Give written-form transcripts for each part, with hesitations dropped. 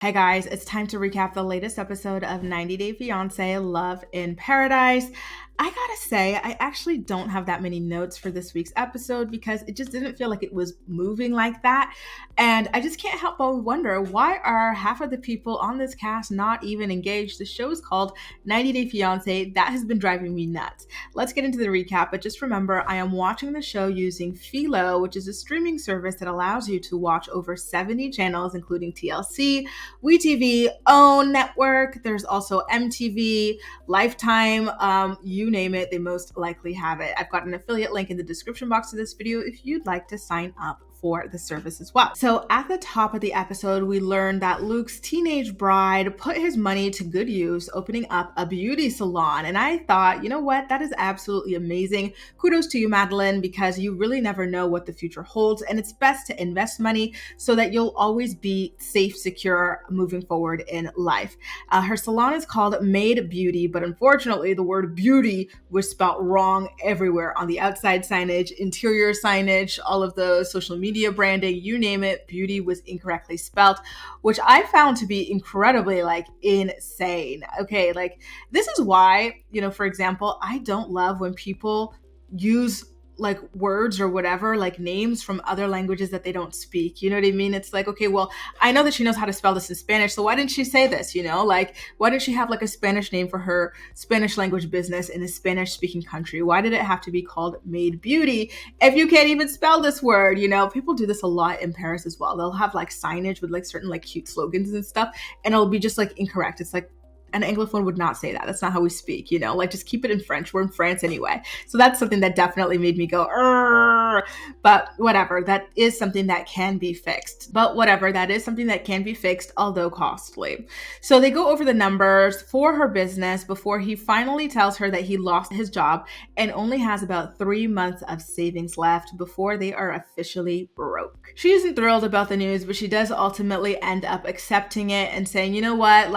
Hey guys, it's time to recap the latest episode of 90 Day Fiance Love in Paradise. I gotta say, I actually don't have that many notes for this week's episode because it just didn't feel like it was moving like that. And I just can't help but wonder, why are half of the people on this cast not even engaged? The show is called 90 Day Fiance. That has been driving me nuts. Let's get into the recap, but just remember, I am watching the show using Philo, which is a streaming service that allows you to watch over 70 channels, including TLC, WeTV, OWN Network. There's also MTV, Lifetime, you name it, they most likely have it. I've got an affiliate link in the description box of this video if you'd like to sign up for the service as well. So at the top of the episode, we learned that Luke's teenage bride put his money to good use, opening up a beauty salon. And I thought, you know what? That is absolutely amazing. Kudos to you, Madeleine, because you really never know what the future holds. And it's best to invest money so that you'll always be safe, secure, moving forward in life. Her salon is called Made Beauty, but unfortunately, the word beauty was spelled wrong everywhere on the outside signage, interior signage, all of the social media branding, you name it, beauty was incorrectly spelled, which I found to be incredibly insane. Okay, this is why, for example, I don't love when people use words or whatever, names from other languages that they don't speak. You know what I mean? It's okay, well, I know that she knows how to spell this in Spanish, so why didn't she say this? Why didn't she have a Spanish name for her Spanish language business in a Spanish speaking country? Why did it have to be called Made Beauty if you can't even spell this word? People do this a lot in Paris as well. They'll have signage with certain cute slogans and stuff, and it'll be just incorrect. It's an Anglophone would not say that. That's not how we speak, just keep it in French. We're in France anyway. So that's something that definitely made me go, "Arr!" But whatever, that is something that can be fixed. Although costly. So they go over the numbers for her business before he finally tells her that he lost his job and only has about 3 months of savings left before they are officially broke. She isn't thrilled about the news, but she does ultimately end up accepting it and saying, you know what,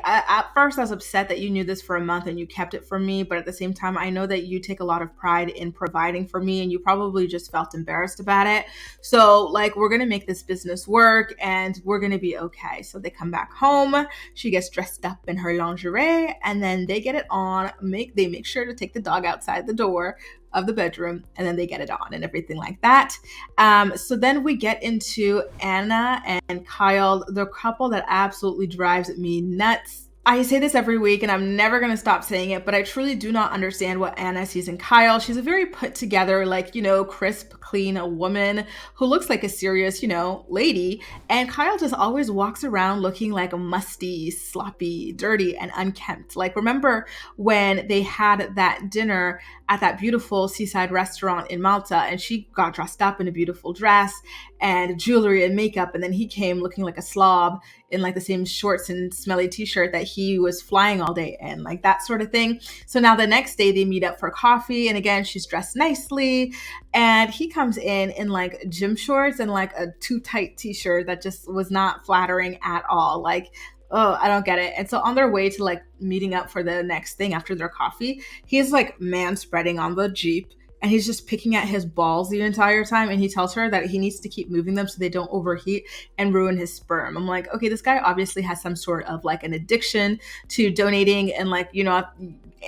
at first I was upset that you knew this for a month and you kept it from me, but at the same time, I know that you take a lot of pride in providing for me and you probably just felt embarrassed about it. So we're going to make this business work and we're going to be okay. So they come back home. She gets dressed up in her lingerie and then they get it on. They make sure to take the dog outside the door of the bedroom and then they get it on and everything like that. So then we get into Anna and Kyle, the couple that absolutely drives me nuts. I say this every week and I'm never going to stop saying it, but I truly do not understand what Anna sees in Kyle. She's a very put together, crisp, clean woman who looks like a serious, lady. And Kyle just always walks around looking like a musty, sloppy, dirty, and unkempt. Remember when they had that dinner at that beautiful seaside restaurant in Malta and she got dressed up in a beautiful dress and jewelry and makeup, and then he came looking like a slob in the same shorts and smelly t-shirt that he was flying all day in, that sort of thing. So now the next day they meet up for coffee and again she's dressed nicely and he comes in gym shorts and a too tight t-shirt that just was not flattering at all. Oh, I don't get it. And so on their way to meeting up for the next thing after their coffee, he's man spreading on the Jeep and he's just picking at his balls the entire time. And he tells her that he needs to keep moving them so they don't overheat and ruin his sperm. I'm okay, this guy obviously has some sort of an addiction to donating and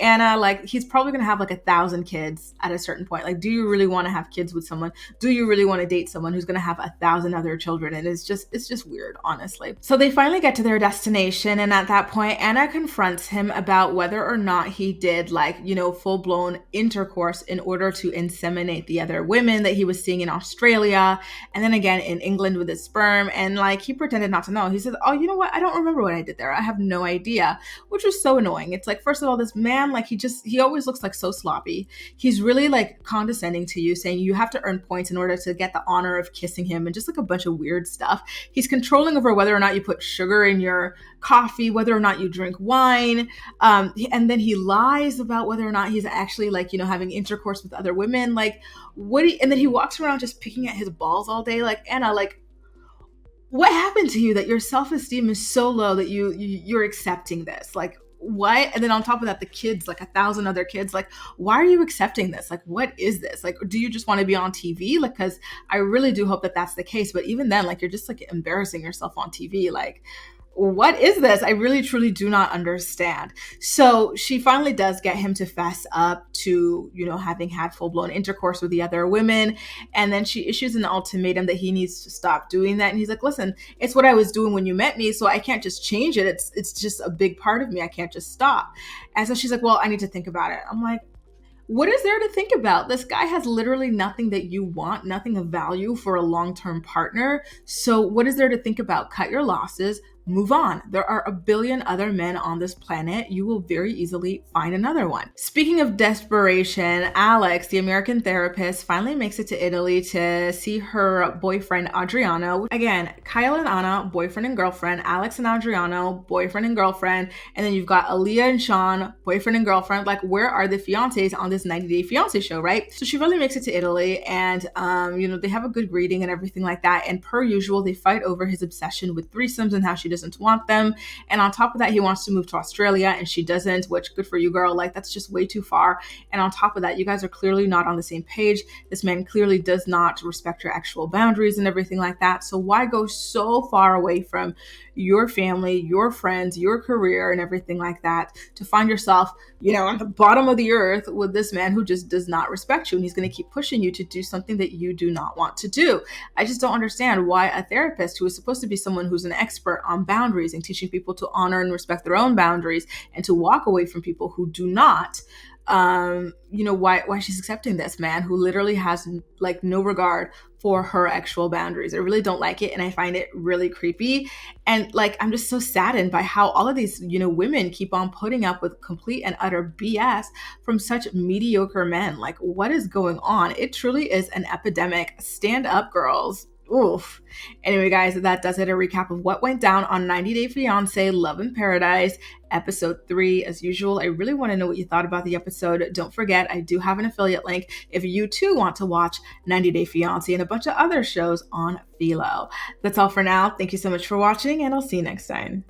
Anna, he's probably going to have 1,000 kids at a certain point. Do you really want to have kids with someone? Do you really want to date someone who's going to have 1,000 other children? And it's just weird, honestly. So they finally get to their destination. And at that point, Anna confronts him about whether or not he did full blown intercourse in order to inseminate the other women that he was seeing in Australia. And then again in England with his sperm. And he pretended not to know. He said, oh, you know what? I don't remember what I did there. I have no idea, which was so annoying. It's first of all, this man, he always looks so sloppy. He's really condescending to you, saying you have to earn points in order to get the honor of kissing him and just a bunch of weird stuff. He's controlling over whether or not you put sugar in your coffee, whether or not you drink wine. And then he lies about whether or not he's actually having intercourse with other women. And then he walks around just picking at his balls all day. Anna, what happened to you that your self-esteem is so low that you're accepting this? what? And then on top of that, the kids, like 1,000 other kids, like, why are you accepting this? Like, what is this? Like, do you just want to be on TV? Like, because I really do hope that that's the case. But even then, like, you're just like embarrassing yourself on TV. Like, what is this? I really truly do not understand. So she finally does get him to fess up to, having had full blown intercourse with the other women. And then she issues an ultimatum that he needs to stop doing that. And he's like, listen, it's what I was doing when you met me. So I can't just change it. It's just a big part of me. I can't just stop. And so she's like, well, I need to think about it. I'm like, what is there to think about? This guy has literally nothing that you want, nothing of value for a long term partner. So, what is there to think about? Cut your losses, move on. There are a billion other men on this planet. You will very easily find another one. Speaking of desperation, Alex, the American therapist, finally makes it to Italy to see her boyfriend, Adriano. Again, Kyle and Anna, boyfriend and girlfriend, Alex and Adriano, boyfriend and girlfriend. And then you've got Aaliyah and Sean, boyfriend and girlfriend. Like, where are the fiancés on this 90 Day Fiance show, right? So she finally makes it to Italy, and they have a good greeting and everything like that. And per usual, they fight over his obsession with threesomes and how she doesn't want them. And on top of that, he wants to move to Australia and she doesn't, which good for you, girl. Like, that's just way too far. And on top of that, you guys are clearly not on the same page. This man clearly does not respect your actual boundaries and everything like that. So why go so far away from your family, your friends, your career, and everything like that to find yourself, on the bottom of the earth with this man who just does not respect you, and he's going to keep pushing you to do something that you do not want to do. I just don't understand why a therapist, who is supposed to be someone who's an expert on boundaries and teaching people to honor and respect their own boundaries and to walk away from people who do not, why she's accepting this man who literally has like no regard for her actual boundaries. I really don't like it, and I find it really creepy. And like, I'm just so saddened by how all of these, women keep on putting up with complete and utter BS from such mediocre men. Like, what is going on? It truly is an epidemic. Stand up, girls. Oof. Anyway, guys, that does it. A recap of what went down on 90 Day Fiance Love in Paradise, episode 3. As usual, I really want to know what you thought about the episode. Don't forget, I do have an affiliate link if you too want to watch 90 Day Fiance and a bunch of other shows on Philo. That's all for now. Thank you so much for watching, and I'll see you next time.